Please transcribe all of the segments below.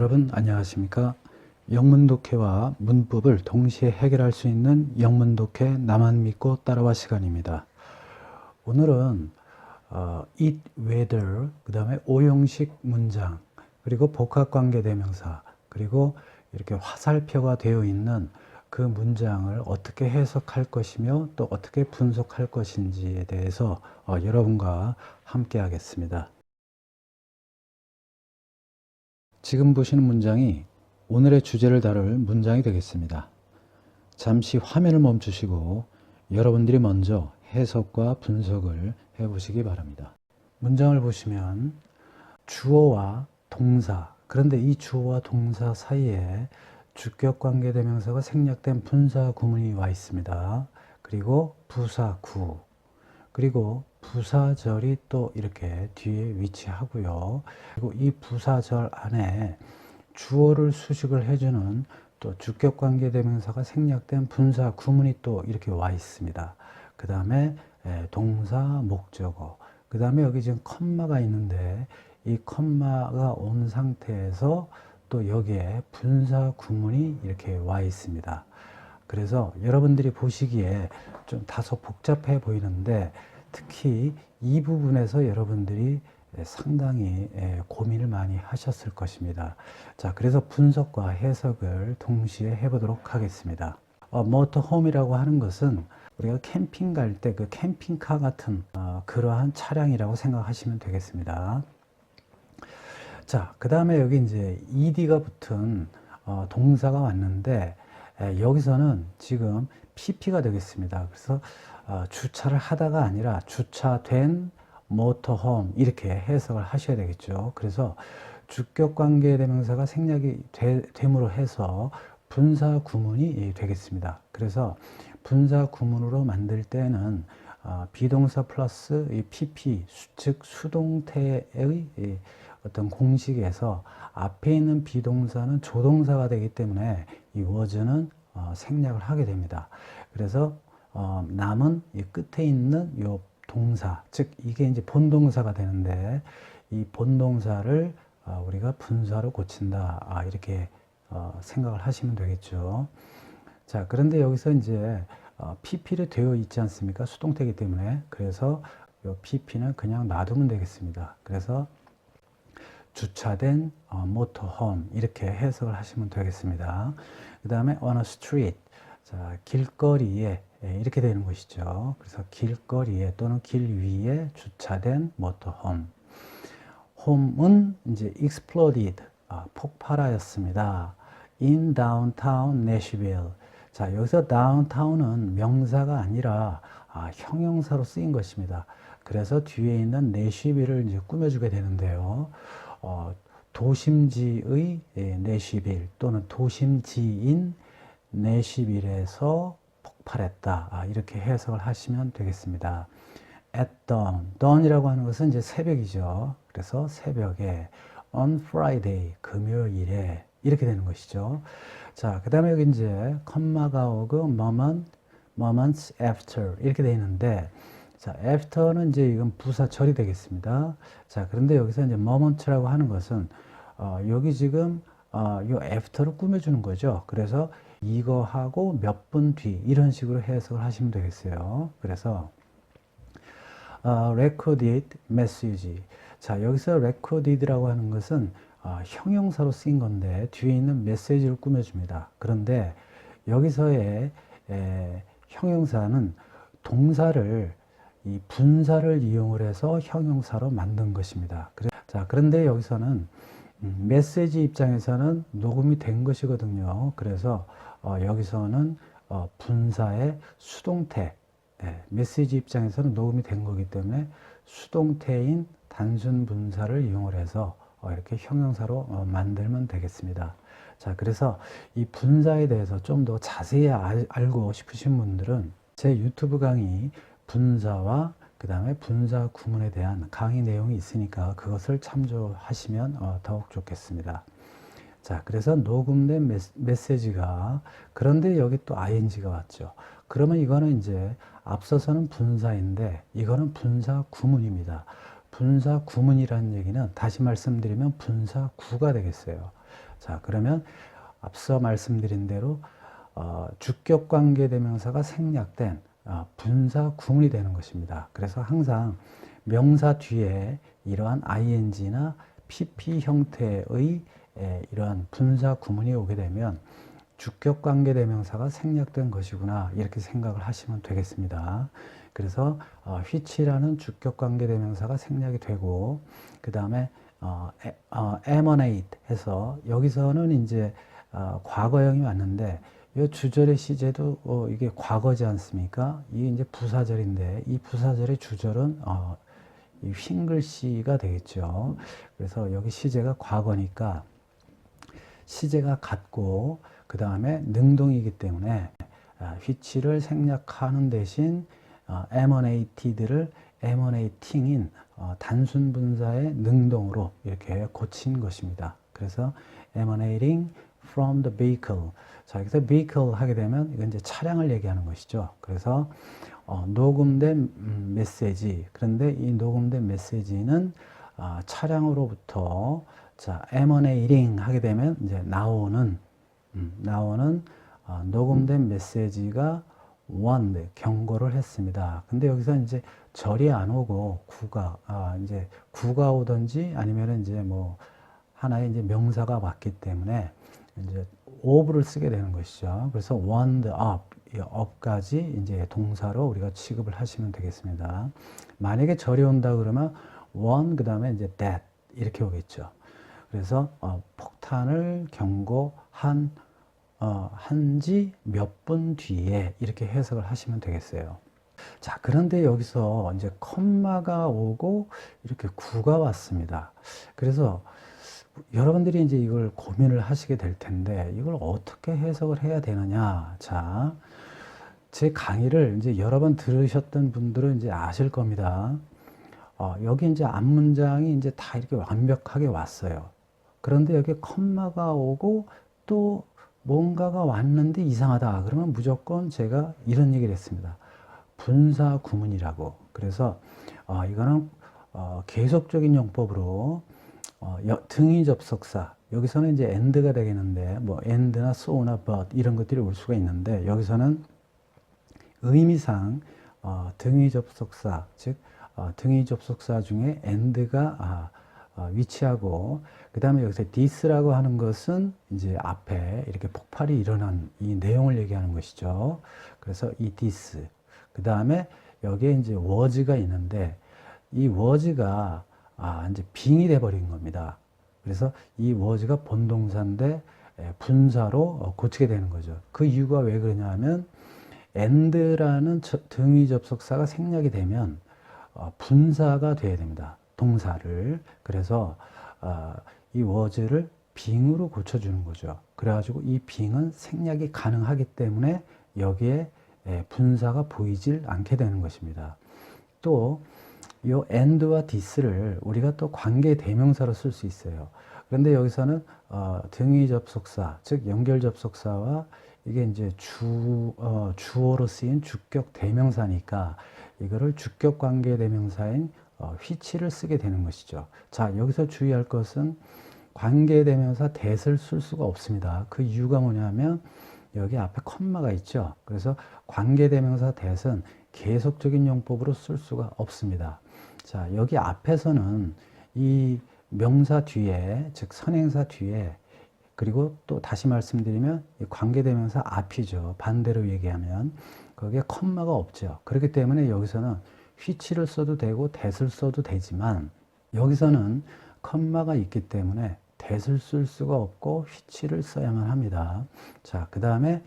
여러분 안녕하십니까? 영문독해와 문법을 동시에 해결할 수 있는 영문독해 나만 믿고 따라와 시간입니다. 오늘은 it, whether, 그 다음에 오형식 문장, 그리고 복합관계대명사, 그리고 이렇게 화살표가 되어 있는 그 문장을 어떻게 해석할 것이며 또 어떻게 분석할 것인지에 대해서 여러분과 함께 하겠습니다. 지금 보시는 문장이 오늘의 주제를 다룰 문장이 되겠습니다. 잠시 화면을 멈추시고 여러분들이 먼저 해석과 분석을 해보시기 바랍니다. 문장을 보시면 주어와 동사, 그런데 이 주어와 동사 사이에 주격관계대명사가 생략된 분사 구문이 와 있습니다. 그리고 부사 구, 그리고 부사절이 또 이렇게 뒤에 위치하고요. 그리고 이 부사절 안에 주어를 수식을 해주는 또 주격관계대명사가 생략된 분사 구문이 또 이렇게 와 있습니다. 그 다음에 동사, 목적어, 그 다음에 여기 지금 컴마가 있는데 이 컴마가 온 상태에서 또 여기에 분사 구문이 이렇게 와 있습니다. 그래서 여러분들이 보시기에 좀 다소 복잡해 보이는데 특히 이 부분에서 여러분들이 상당히 고민을 많이 하셨을 것입니다. 자, 그래서 분석과 해석을 동시에 해보도록 하겠습니다. 모터홈이라고 하는 것은 우리가 캠핑 갈 때 그 캠핑카 같은 그러한 차량이라고 생각하시면 되겠습니다. 자, 그 다음에 여기 이제 ed가 붙은 동사가 왔는데 여기서는 지금 pp가 되겠습니다. 그래서 주차를 하다가 아니라 주차된 모터홈 이렇게 해석을 하셔야 되겠죠. 그래서 주격관계대명사가 생략이 됨으로 해서 분사 구문이 되겠습니다. 그래서 분사 구문으로 만들 때는 비동사 플러스 이 pp, 즉 수동태의 어떤 공식에서 앞에 있는 비동사는 조동사가 되기 때문에 이 was는 생략을 하게 됩니다. 그래서 남은 이 끝에 있는 요 동사, 즉 이게 이제 본동사가 되는데 이 본동사를 우리가 분사로 고친다, 이렇게 생각을 하시면 되겠죠. 자, 그런데 여기서 이제 pp로 되어 있지 않습니까? 수동태이기 때문에. 그래서 요 pp는 그냥 놔두면 되겠습니다. 그래서 주차된 모터홈 이렇게 해석을 하시면 되겠습니다. 그 다음에 on a street, 자, 길거리에 이렇게 되는 것이죠. 그래서 길거리에 또는 길 위에 주차된 모터홈. 홈은 이제 exploded, 폭발하였습니다. in downtown Nashville. 자, 여기서 downtown은 명사가 아니라 형용사로 쓰인 것입니다. 그래서 뒤에 있는 내시빌을 이제 꾸며주게 되는데요. 도심지의 내시빌 또는 도심지인 내시빌에서 폭발했다. 이렇게 해석을 하시면 되겠습니다. At dawn. dawn이라고 하는 것은 이제 새벽이죠. 그래서 새벽에 on Friday, 금요일에 이렇게 되는 것이죠. 자, 그 다음에 여기 이제 컴마가 오고 moments after 이렇게 되어 있는데 자, after는 이제 이건 부사절이 되겠습니다. 자, 그런데 여기서 이제 moment라고 하는 것은 여기 지금 요 after를 꾸며주는 거죠. 그래서 이거하고 몇 분 뒤 이런 식으로 해석을 하시면 되겠어요. 그래서 recorded message. 자, 여기서 recorded라고 하는 것은 형용사로 쓰인 건데 뒤에 있는 메시지를 꾸며줍니다. 그런데 여기서의 형용사는 동사를 이 분사를 이용을 해서 형용사로 만든 것입니다. 자, 그런데 여기서는 메시지 입장에서는 녹음이 된 것이거든요. 그래서 여기서는 분사의 수동태, 메시지 입장에서는 녹음이 된 거기 때문에 수동태인 단순 분사를 이용을 해서 이렇게 형용사로 만들면 되겠습니다. 자, 그래서 이 분사에 대해서 좀 더 자세히 알고 싶으신 분들은 제 유튜브 강의 분사와 그 다음에 분사 구문에 대한 강의 내용이 있으니까 그것을 참조하시면 더욱 좋겠습니다. 자, 그래서 녹음된 메시지가 그런데 여기 또 ing가 왔죠. 그러면 이거는 이제 앞서서는 분사인데 이거는 분사 구문입니다. 분사 구문이라는 얘기는 다시 말씀드리면 분사 구가 되겠어요. 자, 그러면 앞서 말씀드린 대로 주격 관계 대명사가 생략된 분사 구문이 되는 것입니다. 그래서 항상 명사 뒤에 이러한 ing나 pp 형태의 이러한 분사 구문이 오게 되면 주격 관계 대명사가 생략된 것이구나, 이렇게 생각을 하시면 되겠습니다. 그래서 which라는 주격 관계 대명사가 생략이 되고, 그 다음에 emanate 해서 여기서는 이제 과거형이 왔는데, 이 주절의 시제도 이게 과거지 않습니까? 이게 이제 부사절인데, 이 부사절의 주절은 이 흰 글씨가 되겠죠. 그래서 여기 시제가 과거니까 시제가 같고, 그 다음에 능동이기 때문에 which를 생략하는 대신 emanated를 emanating인 단순 분사의 능동으로 이렇게 고친 것입니다. 그래서 emanating from the vehicle. 자, 여기서 vehicle 하게 되면 이건 이제 차량을 얘기하는 것이죠. 그래서 녹음된 메시지. 그런데 이 녹음된 메시지는 차량으로부터 자, emanating 하게 되면 이제 나오는 녹음된 메시지가 warned, 경고를 했습니다. 근데 여기서 이제 절이 안 오고 이제 구가 오든지 아니면 이제 뭐 하나의 이제 명사가 왔기 때문에 이제 of를 쓰게 되는 것이죠. 그래서 warned up, 이 up까지 이제 동사로 우리가 취급을 하시면 되겠습니다. 만약에 절이 온다 그러면 warn 그 다음에 이제 that 이렇게 오겠죠. 그래서 폭탄을 경고한 한지 몇 분 뒤에 이렇게 해석을 하시면 되겠어요. 자, 그런데 여기서 이제 컴마가 오고 이렇게 구가 왔습니다. 그래서 여러분들이 이제 이걸 고민을 하시게 될 텐데, 이걸 어떻게 해석을 해야 되느냐. 자, 제 강의를 이제 여러 번 들으셨던 분들은 이제 아실 겁니다. 여기 이제 앞문장이 이제 다 이렇게 완벽하게 왔어요. 그런데 여기 컴마가 오고 또 뭔가가 왔는데 이상하다. 그러면 무조건 제가 이런 얘기를 했습니다. 분사 구문이라고. 그래서 이거는 계속적인 용법으로 등위 접속사, 여기서는 이제 and가 되겠는데 뭐 and나 so나 but 이런 것들이 올 수가 있는데, 여기서는 의미상 등위 접속사, 즉 등위 접속사 중에 and가 위치하고, 그 다음에 여기서 this라고 하는 것은 이제 앞에 이렇게 폭발이 일어난 이 내용을 얘기하는 것이죠. 그래서 이 this, 그 다음에 여기에 이제 was가 있는데, 이 was가 이제 빙이 돼 버린 겁니다. 그래서 이 was가 본동사인데 분사로 고치게 되는 거죠. 그 이유가 왜 그러냐면, and라는 등위 접속사가 생략이 되면 분사가 돼야 됩니다. 동사를. 그래서 이 was를 빙으로 고쳐주는 거죠. 그래가지고 이 빙은 생략이 가능하기 때문에 여기에 분사가 보이질 않게 되는 것입니다. 또 이 and와 this를 우리가 또 관계 대명사로 쓸 수 있어요. 그런데 여기서는 등위 접속사, 즉 연결 접속사와 이게 이제 주어로 쓰인 주격 대명사니까 이거를 주격 관계 대명사인 which를 쓰게 되는 것이죠. 자, 여기서 주의할 것은 관계 대명사 that을 쓸 수가 없습니다. 그 이유가 뭐냐면 여기 앞에 컴마가 있죠. 그래서 관계 대명사 that은 계속적인 용법으로 쓸 수가 없습니다. 자, 여기 앞에서는 이 명사 뒤에, 즉 선행사 뒤에, 그리고 또 다시 말씀드리면 이 관계대명사 앞이죠. 반대로 얘기하면 거기에 컴마가 없죠. 그렇기 때문에 여기서는 which를 써도 되고 that을 써도 되지만, 여기서는 컴마가 있기 때문에 that을 쓸 수가 없고 which를 써야만 합니다. 자, 그 다음에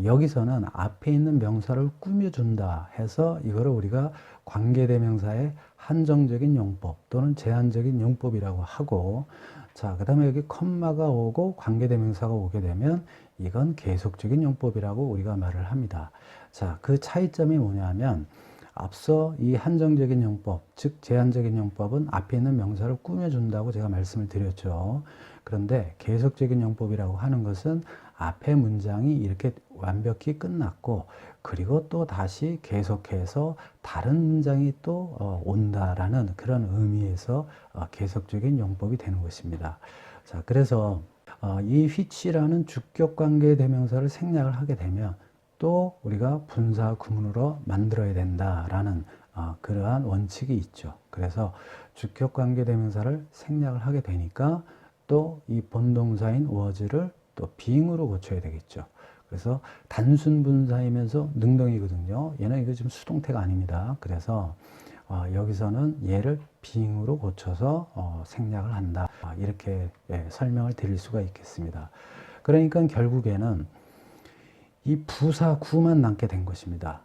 여기서는 앞에 있는 명사를 꾸며준다 해서 이거를 우리가 관계대명사의 한정적인 용법 또는 제한적인 용법이라고 하고, 자, 그 다음에 여기 컴마가 오고 관계대명사가 오게 되면 이건 계속적인 용법이라고 우리가 말을 합니다. 자, 그 차이점이 뭐냐면, 앞서 이 한정적인 용법, 즉 제한적인 용법은 앞에 있는 명사를 꾸며준다고 제가 말씀을 드렸죠. 그런데 계속적인 용법이라고 하는 것은 앞에 문장이 이렇게 완벽히 끝났고, 그리고 또 다시 계속해서 다른 문장이 또 온다라는 그런 의미에서 계속적인 용법이 되는 것입니다. 자, 그래서 이 which라는 주격 관계 대명사를 생략을 하게 되면 또 우리가 분사 구문으로 만들어야 된다라는 그러한 원칙이 있죠. 그래서 주격 관계 대명사를 생략을 하게 되니까 또 이 본동사인 was를 또 being으로 고쳐야 되겠죠. 그래서 단순 분사이면서 능동이거든요. 얘는 이거 지금 수동태가 아닙니다. 그래서 여기서는 얘를 being으로 고쳐서 생략을 한다. 이렇게 설명을 드릴 수가 있겠습니다. 그러니까 결국에는 이 부사 구만 남게 된 것입니다.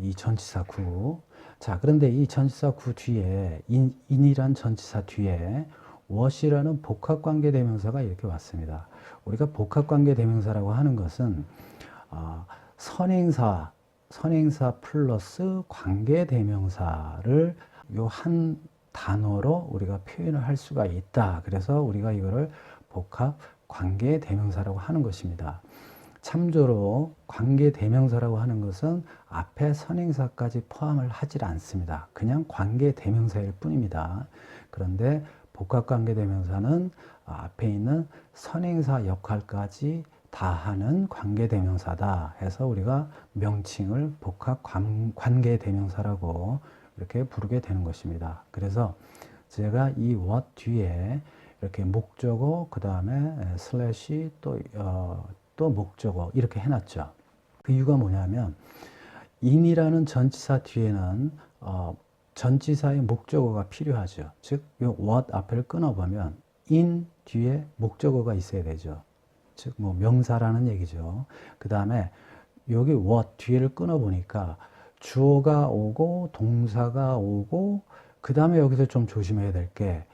이 전치사 구. 자, 그런데 이 전치사 구 뒤에 in이란 전치사 뒤에 what이라는 복합관계 대명사가 이렇게 왔습니다. 우리가 복합관계 대명사라고 하는 것은 선행사 플러스 관계 대명사를 요 한 단어로 우리가 표현을 할 수가 있다. 그래서 우리가 이거를 복합 관계 대명사라고 하는 것입니다. 참조로 관계 대명사라고 하는 것은 앞에 선행사까지 포함을 하지 않습니다. 그냥 관계 대명사일 뿐입니다. 그런데 복합관계 대명사는 앞에 있는 선행사 역할까지 다 하는 관계 대명사다 해서 우리가 명칭을 복합 관계 대명사라고 이렇게 부르게 되는 것입니다. 그래서 제가 이 what 뒤에 이렇게 목적어 그 다음에 슬래시 또 목적어 이렇게 해놨죠. 그 이유가 뭐냐면 in이라는 전치사 뒤에는 전치사의 목적어가 필요하죠. 즉, 이 what 앞을 끊어보면 in 뒤에 목적어가 있어야 되죠. 즉, 뭐 명사라는 얘기죠. 그 다음에 여기 what 뒤에를 끊어보니까 주어가 오고 동사가 오고 그 다음에 여기서 좀 조심해야 될 게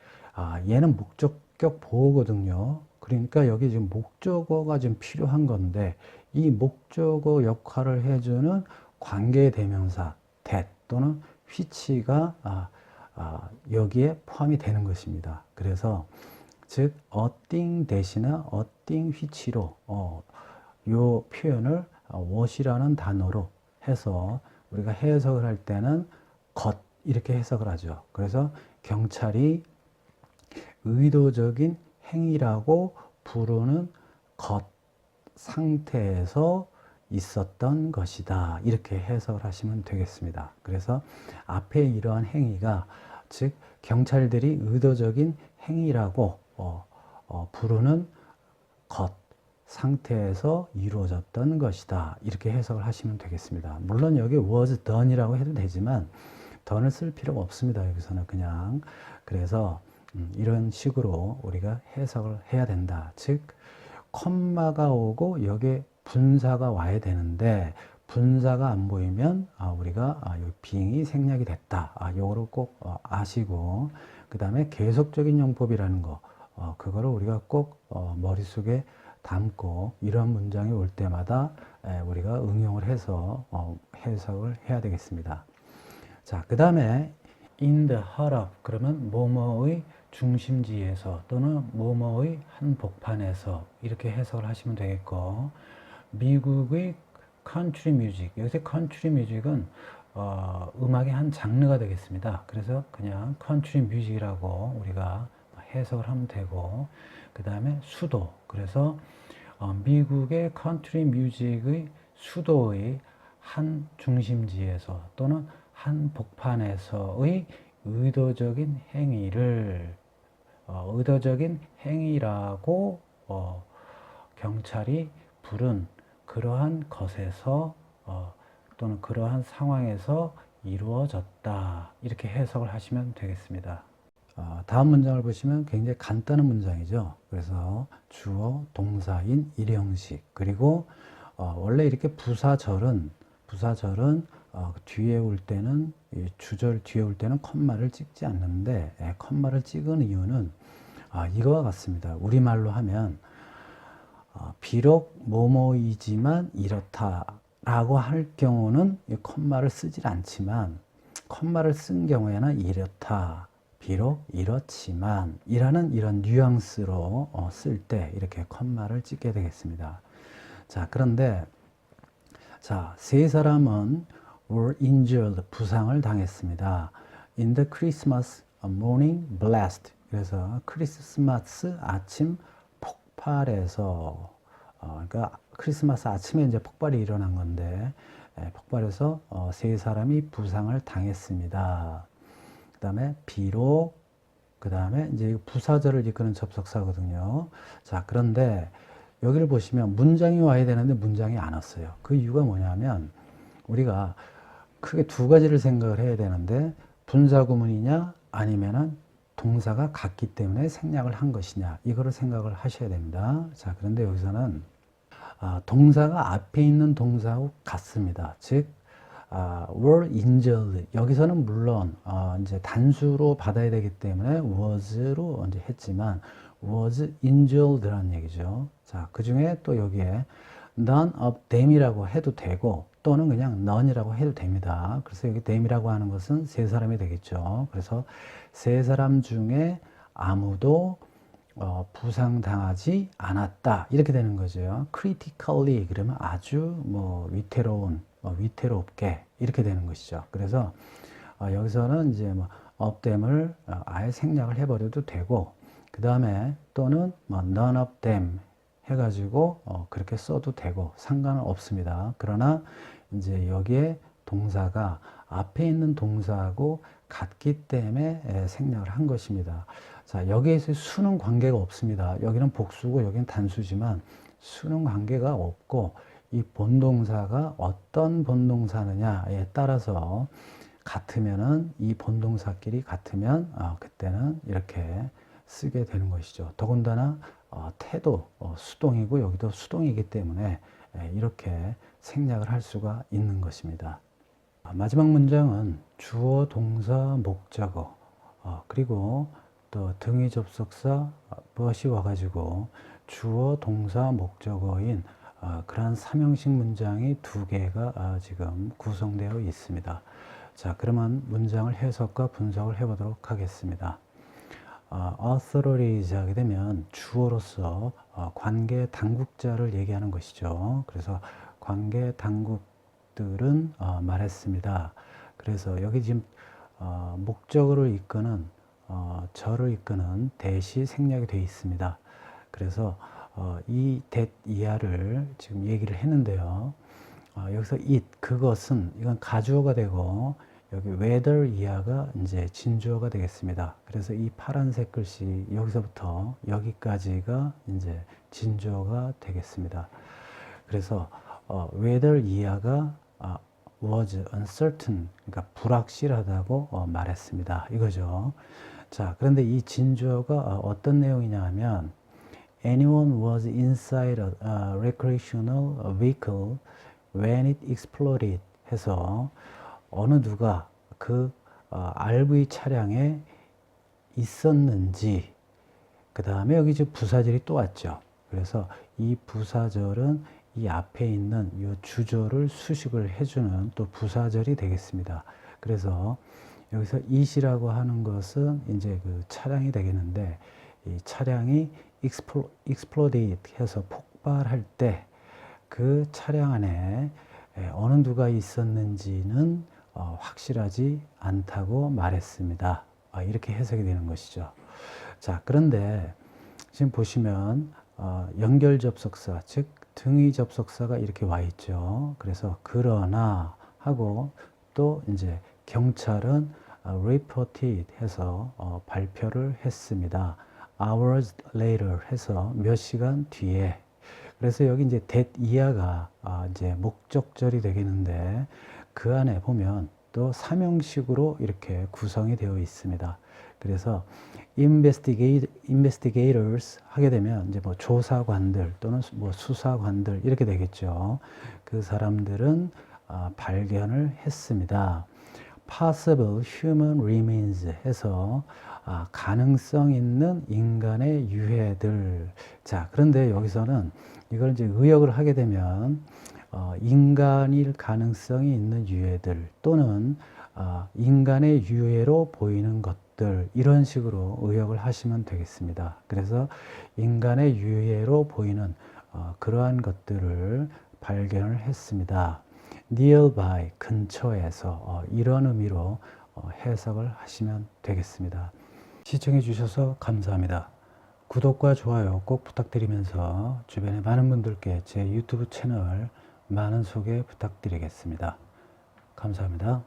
얘는 목적격 보호거든요. 그러니까 여기 지금 목적어가 좀 필요한 건데 이 목적어 역할을 해주는 관계 대명사 that 또는 which가 여기에 포함이 되는 것입니다. 그래서 즉 a thing that이나 a thing which로 요 표현을 what이라는 단어로 해서 우리가 해석을 할 때는 것 이렇게 해석을 하죠. 그래서 경찰이 의도적인 행위라고 부르는 것 상태에서 있었던 것이다. 이렇게 해석을 하시면 되겠습니다. 그래서 앞에 이러한 행위가 즉 경찰들이 의도적인 행위라고 부르는 것 상태에서 이루어졌던 것이다. 이렇게 해석을 하시면 되겠습니다. 물론 여기 was done이라고 해도 되지만 done을 쓸 필요가 없습니다. 여기서는 그냥 그래서 이런 식으로 우리가 해석을 해야 된다. 즉 콤마가 오고 여기에 분사가 와야 되는데 분사가 안 보이면 우리가 being이 생략이 됐다. 요거를 꼭 아시고 그 다음에 계속적인 용법이라는 거 그거를 우리가 꼭 머릿속에 담고 이런 문장이 올 때마다 우리가 응용을 해서 해석을 해야 되겠습니다. 자, 그 다음에 in the heart of 그러면 뭐뭐의 중심지에서 또는 뭐뭐의 한복판에서 이렇게 해석을 하시면 되겠고 미국의 country music 여기서 country music은 음악의 한 장르가 되겠습니다. 그래서 그냥 country music이라고 우리가 해석을 하면 되고 그 다음에 수도 그래서 미국의 country music의 수도의 한 중심지에서 또는 한 복판에서의 의도적인 행위라고 경찰이 부른 그러한 것에서 또는 그러한 상황에서 이루어졌다. 이렇게 해석을 하시면 되겠습니다. 다음 문장을 보시면 굉장히 간단한 문장이죠. 그래서 주어, 동사인 일형식 그리고 원래 이렇게 부사절은 뒤에 올 때는 주절 뒤에 올 때는 컴마를 찍지 않는데 컴마를 찍은 이유는 이거와 같습니다. 우리말로 하면 비록 뭐뭐이지만 이렇다라고 할 경우는 이 컴마를 쓰질 않지만 컴마를 쓴 경우에는 이렇다. 비록 이렇지만 이라는 이런 뉘앙스로 쓸 때 이렇게 컴마를 찍게 되겠습니다. 자, 그런데 세 사람은 were injured 부상을 당했습니다. in the Christmas morning blast 그래서 크리스마스 아침 폭발해서 그러니까 크리스마스 아침에 이제 폭발이 일어난 건데 폭발해서 세 사람이 부상을 당했습니다. 그 다음에 비록 그 다음에 이제 부사절을 이끄는 접속사거든요. 자, 그런데 여기를 보시면 문장이 와야 되는데 문장이 안 왔어요. 그 이유가 뭐냐면 우리가 크게 두 가지를 생각을 해야 되는데 분사구문이냐 아니면은 동사가 같기 때문에 생략을 한 것이냐 이거를 생각을 하셔야 됩니다. 자, 그런데 여기서는 동사가 앞에 있는 동사하고 같습니다. 즉 were injured 여기서는 물론 이제 단수로 받아야 되기 때문에 was로 이제 했지만 was injured라는 얘기죠. 자, 그 중에 또 여기에 none of them이라고 해도 되고 또는 그냥 none이라고 해도 됩니다. 그래서 여기 them이라고 하는 것은 세 사람이 되겠죠. 그래서 세 사람 중에 아무도 부상당하지 않았다 이렇게 되는 거죠. critically 그러면 아주 위태롭게 이렇게 되는 것이죠. 그래서 여기서는 이제 of them을 아예 생략을 해버려도 되고 그 다음에 또는 none of them 해가지고 그렇게 써도 되고 상관은 없습니다. 그러나 이제 여기에 동사가 앞에 있는 동사하고 같기 때문에 생략을 한 것입니다. 자, 여기에서 수는 관계가 없습니다. 여기는 복수고 여기는 단수지만 수는 관계가 없고 이 본동사가 어떤 본동사느냐에 따라서 같으면은 이 본동사끼리 같으면 그때는 이렇게 쓰게 되는 것이죠. 더군다나 태도 수동이고 여기도 수동이기 때문에 이렇게 생략을 할 수가 있는 것입니다. 마지막 문장은 주어, 동사, 목적어 그리고 또 등위 접속사 but이 와가지고 주어, 동사, 목적어인 그러한 삼형식 문장이 두 개가 지금 구성되어 있습니다. 자, 그러면 문장을 해석과 분석을 해보도록 하겠습니다. authorities 하게 되면 주어로서 관계 당국자를 얘기하는 것이죠. 그래서 관계 당국들은 말했습니다. 그래서 여기 지금 목적어를 이끄는 저를 이끄는 대시 생략이 되어 있습니다. 그래서 이 that 이하를 지금 얘기를 했는데요. 여기서 it 그것은 이건 가주어가 되고 여기 whether 이하가 이제 진주어가 되겠습니다. 그래서 이 파란색 글씨 여기서부터 여기까지가 이제 진주어가 되겠습니다. 그래서 whether 이하가 was uncertain 그러니까 불확실하다고 말했습니다. 이거죠. 자, 그런데 이 진주어가 어떤 내용이냐 하면 anyone was inside a recreational vehicle when it exploded 해서 어느 누가 그 RV 차량에 있었는지 그 다음에 여기 이제 부사절이 또 왔죠. 그래서 이 부사절은 이 앞에 있는 이 주절을 수식을 해주는 또 부사절이 되겠습니다. 그래서 여기서 it이라고 하는 것은 이제 그 차량이 되겠는데 이 차량이 exploded 해서 폭발할 때 그 차량 안에 어느 누가 있었는지는 확실하지 않다고 말했습니다. 이렇게 해석이 되는 것이죠. 자, 그런데 지금 보시면 연결 접속사, 즉 등위 접속사가 이렇게 와 있죠. 그래서 그러나 하고 또 이제 경찰은 reported 해서 발표를 했습니다. hours later 해서 몇 시간 뒤에. 그래서 여기 이제 that 이하가 이제 목적절이 되겠는데 그 안에 보면 또 삼형식으로 이렇게 구성이 되어 있습니다. 그래서 investigators 하게 되면 이제 조사관들 또는 수사관들 이렇게 되겠죠. 그 사람들은 발견을 했습니다. possible human remains 해서 가능성 있는 인간의 유해들. 자, 그런데 여기서는 이걸 이제 의역을 하게 되면 인간일 가능성이 있는 유해들 또는 인간의 유해로 보이는 것들 이런 식으로 의역을 하시면 되겠습니다. 그래서 인간의 유해로 보이는 그러한 것들을 발견을 했습니다. nearby 근처에서 이런 의미로 해석을 하시면 되겠습니다. 시청해 주셔서 감사합니다. 구독과 좋아요 꼭 부탁드리면서 주변에 많은 분들께 제 유튜브 채널 많은 소개 부탁드리겠습니다. 감사합니다.